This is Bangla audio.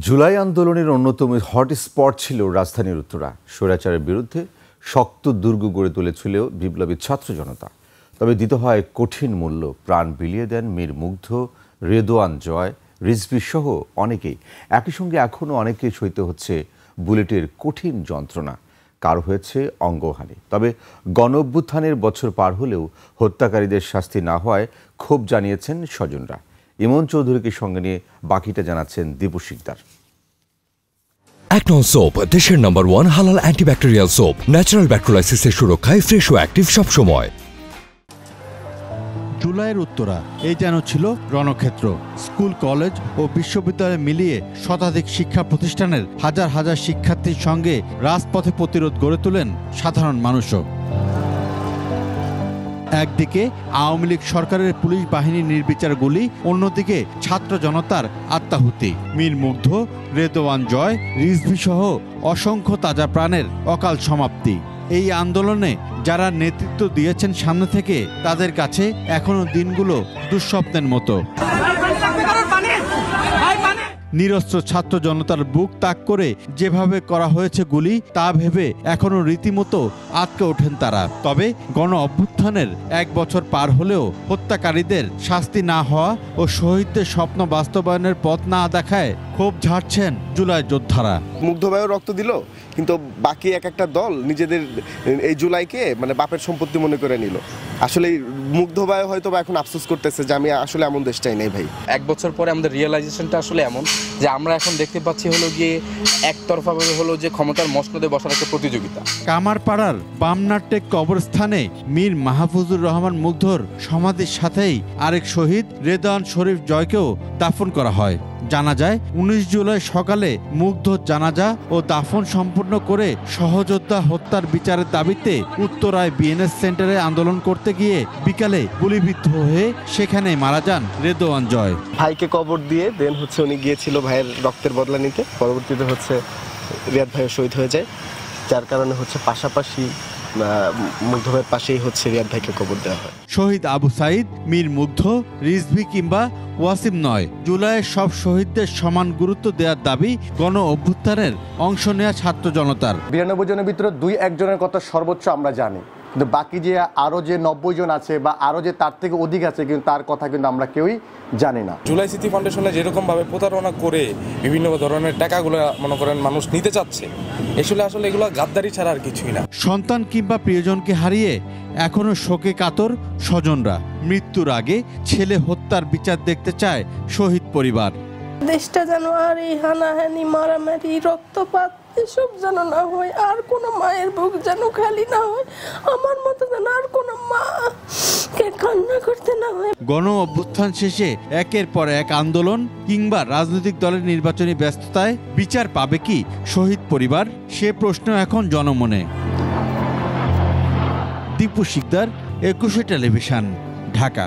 জুলাই আন্দোলনের অন্যতম হটস্পট ছিল রাজধানীর উত্তরা। স্বৈরাচারের বিরুদ্ধে শক্ত দুর্গ গড়ে তুলেছিল বিপ্লবী ছাত্র জনতা। তবে দিতে হয় কঠিন মূল্য। প্রাণ বিলিয়ে দেন মীর মুগ্ধ, রেদোয়ান জয়, রিজভী সহ অনেকেই। একই সঙ্গে এখনও অনেকেই সইতে হচ্ছে বুলেটের কঠিন যন্ত্রণা, কার হয়েছে অঙ্গহানি। তবে গণ অভ্যুত্থানের বছর পার হলেও হত্যাকারীদের শাস্তি না হওয়ায় ক্ষোভ জানিয়েছেন স্বজনরা। ইমন চৌধুরীকে সঙ্গে নিয়ে বাকিটা জানাচ্ছেন দীপু শিকদার। একনন সোপ, দেশের নাম্বার 1 হালাল অ্যান্টিব্যাকটেরিয়াল সোপ। ন্যাচারাল ব্যাকটেরিয়ালাইসিসের সুরক্ষায় ফ্রেশ ও অ্যাক্টিভ সবসময়। জুলাইয়ের উত্তরা এই যেন ছিল রণক্ষেত্র। স্কুল, কলেজ ও বিশ্ববিদ্যালয় মিলিয়ে শতাধিক শিক্ষা প্রতিষ্ঠানের হাজার হাজার শিক্ষার্থীর সঙ্গে রাজপথে প্রতিরোধ গড়ে তোলেন সাধারণ মানুষও। একদিকে আওয়ামী লীগ সরকারের পুলিশ বাহিনীর নির্বিচার গুলি, অন্যদিকে ছাত্র জনতার আত্মাহুতি। মীর মুগ্ধ, রেদোয়ান জয়, রিজভী সহ অসংখ্য তাজা প্রাণের অকাল সমাপ্তি। এই আন্দোলনে যারা নেতৃত্ব দিয়েছেন সামনে থেকে, তাদের কাছে এখনো দিনগুলো দুঃস্বপ্নের মতো। নিরস্ত্র ছাত্র জনতার বুক তাক করে যেভাবে করা হয়েছে গুলি, তা ভেবে এখনো রীতিমতো আটকে ওঠেন তারা। তবে গণ অভ্যুত্থানের 1 বছর পার হলেও হত্যাকারীদের শাস্তি না হওয়া ও শহীদদের স্বপ্ন বাস্তবায়নের পথ না দেখায় ক্ষোভ ঝাড়ছেন জুলাই যোদ্ধারা। মুগ্ধ ভাইও রক্ত দিল, কিন্তু বাকি একটা দল নিজেদের এই জুলাইকে বাপের সম্পত্তি মনে করে নিল। আসলে মুগ্ধ ভাই হয়তো এখন আফসোস করতেছে যে আমি আসলে এমন দেশ চাই নাই ভাই। 1 বছর পরে আমাদের রিয়েলাইজেশনটা আসলে এমন যে আমরা এখন দেখতে পাচ্ছি হলো গিয়ে একতরফাভাবে হলো যে ক্ষমতার মসনদে বসার একটা প্রতিযোগিতা। কামারপাড়ার বামনাটেক কবরস্থানে মীর মাহফুজুর রহমান মুগ্ধর সমাধির সাথেই আরেক শহীদ রেদওয়ান শরীফ জয়কেও দাফন করা হয়। জানা যায় 19 জুলাই সকালে মুগ্ধর জানাজা ও দাফন সম্পূর্ণ করে সহযোদ্ধা হত্যার বিচারের দাবিতে উত্তরায় বিএনএস সেন্টারে আন্দোলন করতে গিয়ে বিকালে গুলিবিদ্ধ হয়ে সেখানে মারা যান রেদোয়ান জয়। ভাইকে কবর দিয়ে দেন উনি গিয়েছিল ভাইয়ের রক্তের বদলা নিতে। পরবর্তীতে রিয়াদ ভাইও শহীদ হয়ে যায়, যার কারণে পাশাপাশি মুগ্ধ ভাইয়ের পাশেই রিয়াদ ভাইকে কবর দেওয়া হয়। শহীদ আবু সাইদ, মীর মুগ্ধ, রিজভী কিংবা ওয়াসিম নয়, জুলাইয়ের সব শহীদদের সমান গুরুত্ব দেওয়ার দাবি গণ অভ্যুত্থানের অংশ নেওয়া ছাত্র জনতার। 92 জনের ভিতরে 2-1 জনের কথা সর্বোচ্চ আমরা জানি, কিন্তু বাকি যে আরো যে 90 জন আছে বা আরো যে তার থেকে অধিক আছে, কিন্তু তার কথা কিন্তু আমরা কেউই জানি না। জুলাই স্মৃতি ফাউন্ডেশনে যেরকম ভাবে প্রতারণা করে বিভিন্ন ধরনের টাকাগুলো মনে করেন মানুষ নিতে চাচ্ছে, আসলে এগুলো গাদ্দারি ছাড়া আর কিছুই না। সন্তান কিংবা প্রিয়জনকে হারিয়ে এখনো শোকে কাতর স্বজনরা। মৃত্যুর আগে ছেলে হত্যার বিচার দেখতে চায় শহীদ পরিবার। দেশটা যেন আর এই হানাহানি, মারামারি, রক্তপাত এসব যেন না হয়, আর কোনো মায়ের বুক যেন খালি না হয়, আমার মতো যেন আর কোনো মাকে কান্না করতে না হয়। গণ অভ্যুত্থান শেষে একের পর এক আন্দোলন কিংবা রাজনৈতিক দলের নির্বাচনী ব্যস্ততায় বিচার পাবে কি শহীদ পরিবার, সে প্রশ্ন এখন জনমনে। দীপু শিকদার, 21 টেলিভিশন, ঢাকা।